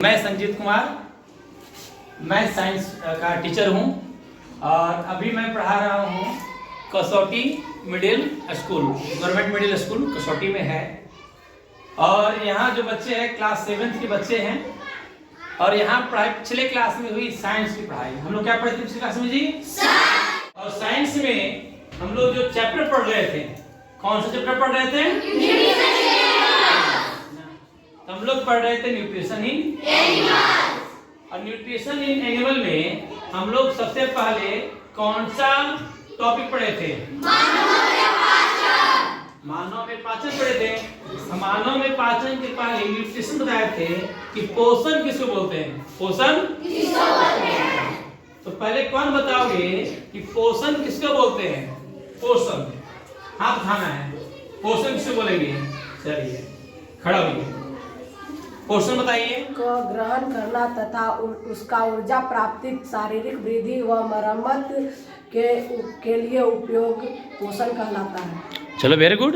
मैं संजीत कुमार, मैं साइंस का टीचर हूँ और अभी मैं पढ़ा रहा हूँ कसौटी middle school, government middle school कसौटी में है। और यहाँ जो बच्चे हैं क्लास 7th के बच्चे हैं और यहाँ पढ़ाई पिछले क्लास में हुई साइंस की पढ़ाई। हम लोग क्या पढ़े थे पिछले क्लास में जी? और साइंस में हम लोग जो चैप्टर पढ़ रहे थे, कौन सा चैप्टर पढ़ रहे थे? हम लोग पढ़ रहे थे न्यूट्रिशन इन एनिमल। और न्यूट्रिशन इन एनिमल में हम लोग सबसे पहले कौन सा टॉपिक पढ़े थे? मानव में पाचन पढ़े थे। मानव में पाचन के पहले न्यूट्रिशन बताए थे कि पोषण किसको बोलते हैं? पोषण किसको बोलते हैं? तो पहले कौन बताओगे कि पोषण किसको बोलते हैं? पोषण हाथ उठाना है। पोषण किसको बोलेंगे? चलिए खड़ा होइए, पोषण बताइए। को ग्रहण करना तथा उसका ऊर्जा प्राप्ति, शारीरिक वृद्धि व मरम्मत के लिए उपयोग पोषण कहलाता है। चलो वेरी गुड।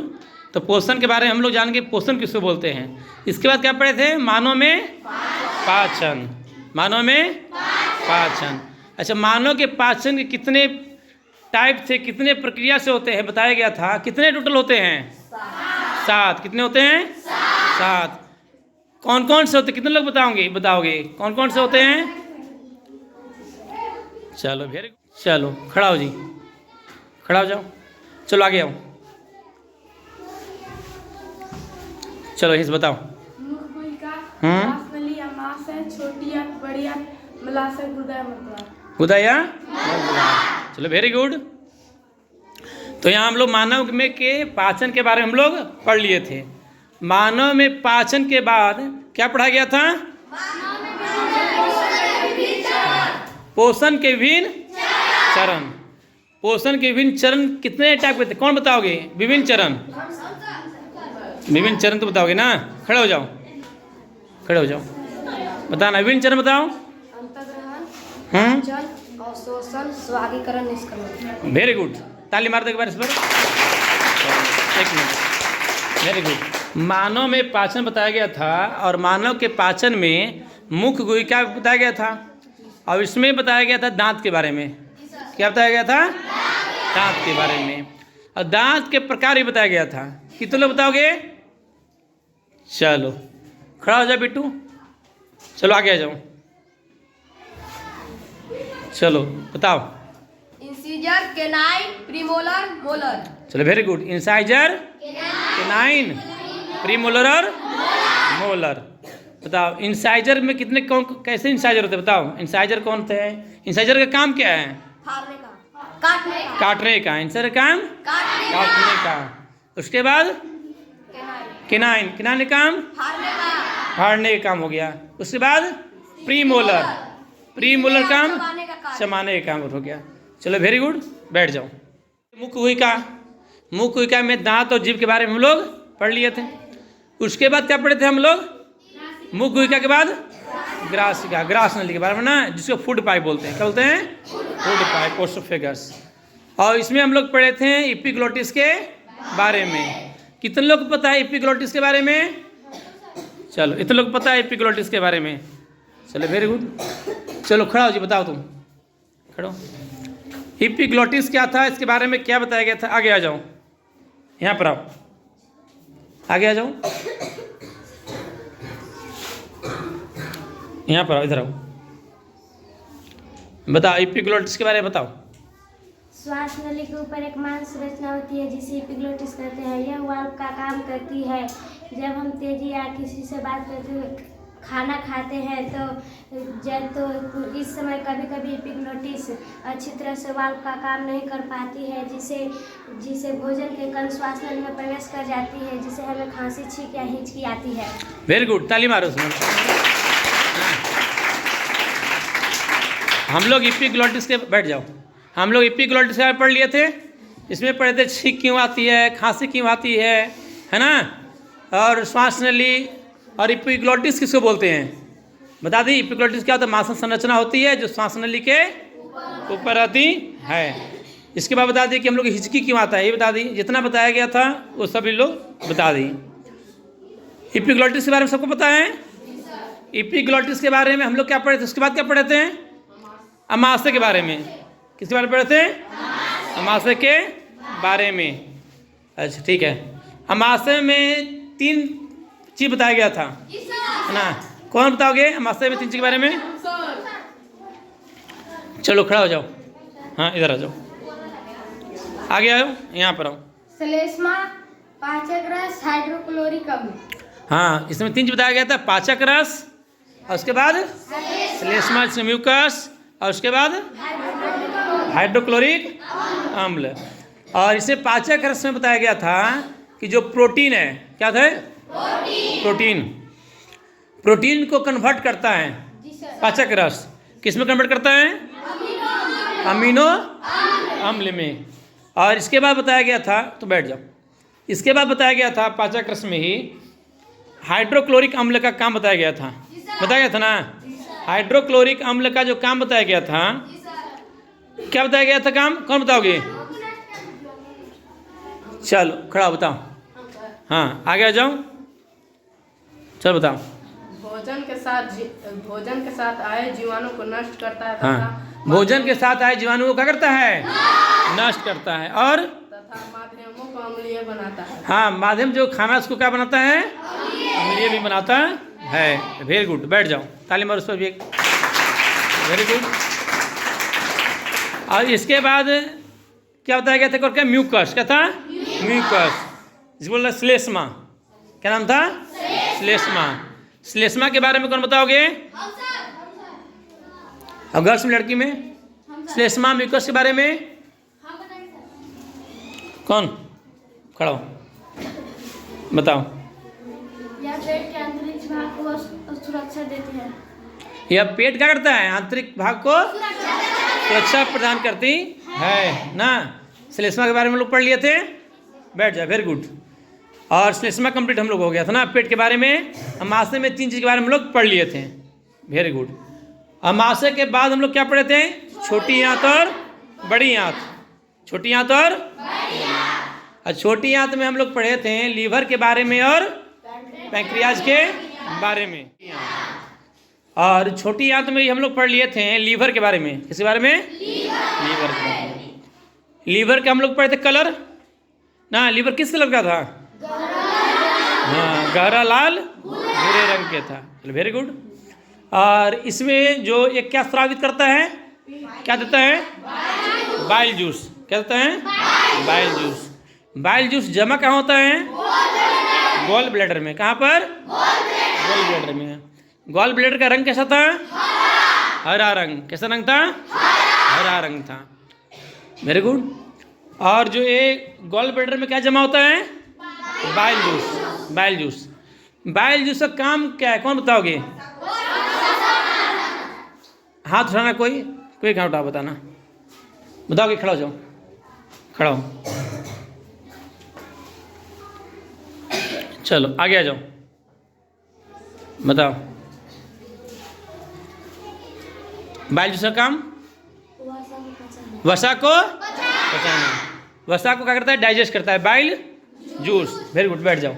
तो पोषण के बारे में हम लोग जानेंगे पोषण किसको बोलते हैं। इसके बाद क्या पढ़े थे? मानव में पाचन। मानव में पाचन। अच्छा, मानव के पाचन के कितने टाइप थे, कितने प्रक्रिया से होते हैं बताया गया था। कितने टोटल होते हैं? 7। कितने होते हैं? 7। कौन कौन से होते? कितने लोग बताओगे कौन कौन से होते हैं? चलो वेरी गुड। चलो खड़ा हो जी, खड़ा हो जाओ। चलो आगे आओ। चलो इस बताओ। छोटी या बड़ी या मलाशय, गुदा या चलो वेरी गुड। तो यहाँ हम लोग मानव में के पाचन के बारे में हम लोग पढ़ लिए थे। मानव में पाचन के बाद क्या पढ़ा गया था? पोषण के विभिन्न चरण। पोषण के विभिन्न चरण कितने टाइप के थे? कौन बताओगे? विभिन्न चरण। विभिन्न चरण तो बताओगे ना? खड़े हो जाओ, खड़े हो जाओ, बताना विभिन्न चरण बताओ। अवशोषण, स्वागीकरण, निष्क्रमण। Very good. ताली मार दो एक बार इस पर। एक मिनट। Very good. मानव में पाचन बताया गया था और मानव के पाचन में मुख्य गुहिका बताया गया था और इसमें बताया गया था दांत के बारे में। क्या बताया गया था? दांत के बारे में। और दांत के प्रकार भी बताया गया था। कितने लोग बताओगे? चलो खड़ा हो जाओ बिट्टू। चलो आगे आ जाओ। चलो बताओ। Incisor, canine, premolar, molar. चलो very good. Incisor, canine, premolar और मोलर। बताओ इंसाइजर में कितने कौन कैसे इंसाइजर होते हैं? बताओ इंसाइजर कौन होते हैं? इंसाइजर का काम क्या है? फाड़ने का, काटने का। काटने का। इंसाइजर का काम काटने का। उसके बाद केनाइन, केनाइन का काम फाड़ने का काम हो गया। उसके बाद प्रीमोलर, प्रीमोलर काम चबाने का काम हो गया। चलो वेरी गुड, बैठ जाओ। मुख्य गुहिका, मुख्य गुहिका में दांत और जीभ के बारे में हम लोग पढ़ लिए थे। उसके बाद क्या पढ़े थे हम लोग? मुख्य गुहिका के बाद ग्रासिका, ग्रास नली के बारे में ना, जिसको फूड पाइप बोलते हैं। क्या बोलते हैं? Food pipe, oesophagus. और इसमें हम लोग पढ़े थे एपिग्लोटिस के बारे में। कितने लोग पता है एपिग्लोटिस के बारे में? चलो इतने लोग पता है एपिग्लोटिस के बारे में। चलो वेरी गुड। चलो खड़ा हो जी, बताओ तुम खड़ो। एपिग्लोटिस क्या था, इसके बारे में क्या बताया गया था? आगे आ जाओ, यहाँ पर आओ, आगे आ जाओ, यहाँ पर आओ, इधर आओ। बताओ एपिग्लोटिस के बारे में बताओ। श्वास नली के ऊपर एक मांस रचना होती है जिसे एपिग्लोटिस कहते हैं। यह वाल्व का काम करती है। जब हम तेजी या किसी से बात करते हुए खाना खाते हैं तो इस समय कभी कभी एपिग्लोटिस अच्छी तरह से वाल्व का काम नहीं कर पाती है, जिसे भोजन के कण श्वास नली में प्रवेश कर जाती है, जिसे हमें खांसी, छींक या हिचकी आती है। वेरी गुड, ताली मारो उसमें। हम लोग एपिग्लोटिस के बैठ जाओ। हम लोग एपिग्लोटिस के पढ़ लिए थे। इसमें पढ़े थे छींक क्यों आती है, खांसी क्यों आती है ना, और श्वास नली। और एपिग्लोटिस किसको बोलते हैं? बता दी एपिग्लोटिस क्या होता है? मांसल संरचना होती है जो श्वास नली के ऊपर आती है। इसके बाद बता दी कि हम लोग हिचकी क्यों आता है, ये बता दी। जितना बताया गया था वो सभी लोग बता दी। एपिग्लोटिस के बारे में सबको पता है? एपिग्लोटिस के बारे में हम लोग क्या पढ़े थे, उसके बाद क्या पढ़े थे, अमाशय के बारे में। किसके बारे में पढ़े थे, अमाशय के बारे में। अच्छा ठीक है, अमाशय में 3 चीज बताया गया था, है ना। कौन बताओगे अमाशय में 3 चीज के बारे में? चलो खड़ा हो जाओ, हाँ इधर आ जाओ, आगे आओ, यहाँ पर आओ। श्लेष्मा, पाचक रस, हाइड्रोक्लोरिक अम्ल। हाँ, इसमें 3 चीज बताया गया था, पाचक रस, और उसके बाद श्लेष्मा म्यूकस, और उसके बाद हाइड्रोक्लोरिक अम्ल। और इसे पाचक रस में बताया गया था कि जो प्रोटीन है, क्या था, प्रोटीन को कन्वर्ट करता है पाचक रस। किस में कन्वर्ट करता है, अमीनो अम्ल में। और इसके बाद बताया गया था, तो बैठ जाओ, इसके बाद बताया गया था पाचक रस में ही हाइड्रोक्लोरिक अम्ल का काम बताया गया था, बताया गया था ना। हाइड्रोक्लोरिक अम्ल का जो काम बताया गया था, क्या बताया गया था काम, कौन बताओगे? चलो खड़ा बताओ, हाँ आगे आ जाओ, चलो बताओ। भोजन के साथ आए जीवाणु को नष्ट करता है, हाँ, भोजन के साथ आए जीवाणु को क्या करता है, नष्ट करता है। और तथा माध्यमों को अम्लीय बनाता है। हाँ, माध्यम जो खाना उसको क्या बनाता है, अम्लीय भी बनाता है। वेरी गुड, बैठ जाओ, ताली मारो उस पर भी एक, वेरी गुड। और इसके बाद क्या बताया गया था, क्या म्यूकस, क्या था, म्यूकस, जिस बोल रहा श्लेष्मा, क्या नाम था, श्लेष्मा। श्लेष्मा के बारे में कौन बताओगे? और गर्ल्स में, लड़की में, श्लेष्मा म्यूकस के बारे में कौन खड़ा हो, बताओ। यह पेट के आंतरिक भाग को सुरक्षा देती है। यह पेट क्या करता है, आंतरिक भाग को सुरक्षा प्रदान करती है ना। श्लेष्मा के बारे में लोग पढ़ लिए थे, बैठ जाओ, वेरी गुड। और श्लेष्मा कंप्लीट हम लोग हो गया था ना। पेट के बारे में, अमाशय में 3 चीज के बारे में हम लोग पढ़ लिए थे, वेरी गुड। अमाशय के बाद हम लोग क्या पढ़े थे, छोटी आंत और बड़ी आंत, छोटी आंत और छोटी आंत में हम लोग पढ़े थे लीवर के बारे में और पैंक्रियाज के बारे में। और छोटी आंत में हम लोग पढ़ लिए थे लीवर के बारे में। किसके बारे में, लीवर के बारे में। लीवर का हम लोग पढ़े थे कलर ना, लीवर किस कलर का था, हाँ गहरा लाल भूरे रंग के था, वेरी गुड। और इसमें जो एक क्या स्रावित करता है, क्या देता है, बाइल जूस, क्या देता है, बाइल जूस। बाइल जूस जमा कहाँ होता है, गॉल ब्लैडर में। कहाँ पर, गॉल ब्लैडर में। गॉल ब्लैडर का रंग कैसा था, हरा रंग, कैसा रंग था, हरा रंग था, वेरी गुड। और जो ये गॉल ब्लैडर में क्या जमा होता है, bile juice, bile juice. Bile juice का काम क्या है, कौन बताओगे? हाथ उठाना, कोई हाथ उठा, बताना, बताओगे, खड़ा हो जाओ, खड़ा हो, चलो आगे आ जाओ, बताओ। बाइल जूस का काम वसा को पचाना, वसा को क्या करता है, डाइजेस्ट करता है, बाइल जूस, वेरी गुड, बैठ जाओ।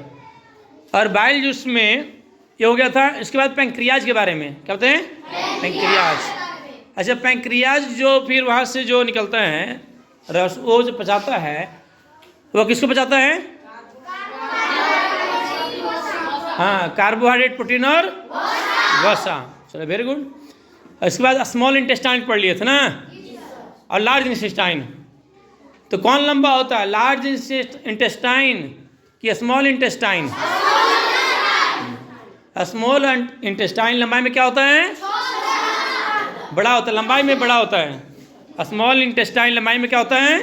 और बाइल जूस में ये हो गया था। इसके बाद पैंक्रियाज के बारे में, क्या बोलते हैं, पैंक्रियाज। अच्छा, पैंक्रियाज जो फिर वहाँ से जो निकलता है रस, वो जो पचाता है, वो किसको पचाता है, हाँ कार्बोहाइड्रेट, प्रोटीन और वसा, चलो वेरी गुड। इसके बाद स्मॉल इंटेस्टाइन पढ़ लिए थे ना, और लार्ज इंटेस्टाइन। तो कौन लंबा होता है, लार्ज इंटेस्टाइन कि स्मॉल इंटेस्टाइन? स्मॉल इंटेस्टाइन लंबाई में क्या होता है, बड़ा होता है, लंबाई में बड़ा होता है। स्मॉल इंटेस्टाइन लंबाई में क्या होता है,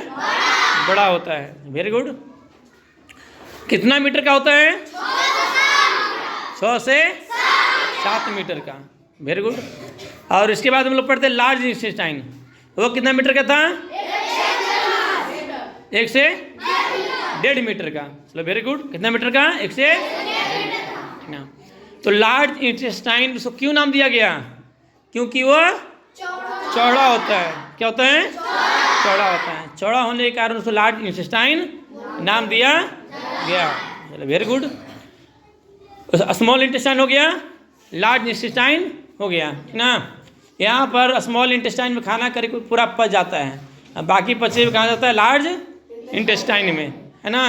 बड़ा होता है, वेरी गुड। कितना मीटर का होता है, 6 से 7 मीटर का, वेरी गुड। और इसके बाद हम लोग पढ़ते हैं लार्ज इंटेस्टाइन, वो कितना मीटर का था, 1 से 1.5 मीटर का, चलो वेरी गुड। कितना मीटर का, 1 से 1.5। तो लार्ज इंटेस्टाइन उसको क्यों नाम दिया गया, क्योंकि वो चौड़ा होता है, क्या होता है, चौड़ा होता है। चौड़ा होने के कारण उसको लार्ज इंटेस्टाइन नाम दिया गया, चलो वेरी गुड। स्मॉल इंटेस्टाइन हो गया, लार्ज इंटेस्टाइन हो गया ना। यहाँ पर स्मॉल इंटेस्टाइन में खाना करके पूरा पच जाता है, अब बाकी पचे हुए कहाँ जाता है, लार्ज इंटेस्टाइन में, है ना।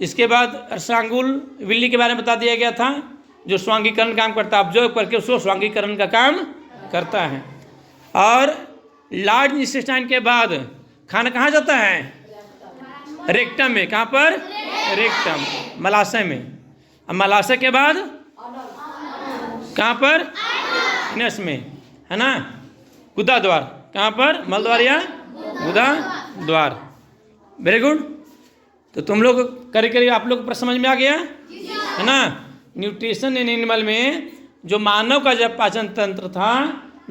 इसके बाद अर्धांगुल विल्ली के बारे में बता दिया गया था, जो स्वांगीकरण काम करता है, ऑब्जर्व करके उसको स्वांगीकरण का काम करता है। और लार्ज इंटेस्टाइन के बाद खाना कहाँ जाता है, रेक्टम में। कहाँ पर, रेक्टम, मलाशय में। अब मलाशय के बाद कहाँ पर, एनस में, है ना, गुदा द्वार। कहाँ पर, मल द्वार या गुदा द्वार। Very good. तो तुम लोग करीब आप लोग पर समझ में आ गया, है ना। न्यूट्रिशन इन एनिमल में जो मानव का जब पाचन तंत्र था,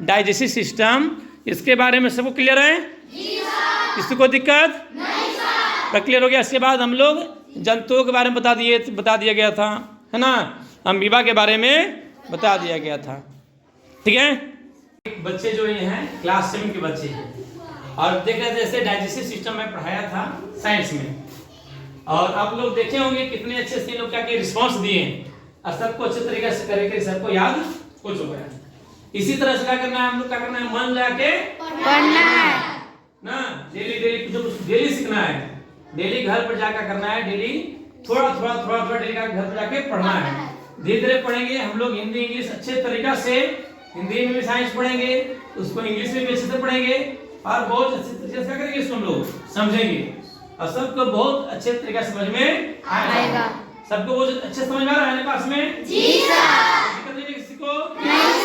डाइजेस्टिव सिस्टम, इसके बारे में सबको क्लियर है, किसी को दिक्कत नहीं, क्लियर हो गया। इसके बाद हम लोग जंतुओं के बारे में बता दिया गया था, है ना। अमीबा के बारे में बता दिया गया था, ठीक है। बच्चे जो ये हैं क्लास 7 के बच्चे हैं, और देख रहे थे जैसे डाइजेस्टिव सिस्टम में पढ़ाया था साइंस में, और आप लोग देखे होंगे कितने अच्छे से लोग क्या रिस्पॉन्स दिए, और सबको अच्छे तरीके से करके सबको याद हो चुका है। इसी तरह से क्या करना है, हम लोग क्या करना है, मन लगा के पढ़ना है ना। डेली सीखना है, डेली घर पर जाकर करना है, डेली थोड़ा डेली का घर पर जाके पढ़ना है। धीरे धीरे पढ़ेंगे हम लोग हिंदी इंग्लिश अच्छे तरीका से, हिंदी में भी साइंस पढ़ेंगे, उसको इंग्लिश में भी अच्छे से पढ़ेंगे, और बहुत अच्छे तरीके से क्या करेंगे, इसको हम लोग समझेंगे, और सबको बहुत अच्छे तरीके से समझ में आएगा। सबको बहुत अच्छे समझ में आ रहा है क्लास में? जी सर। दिक्कत नहीं किसी को? नहीं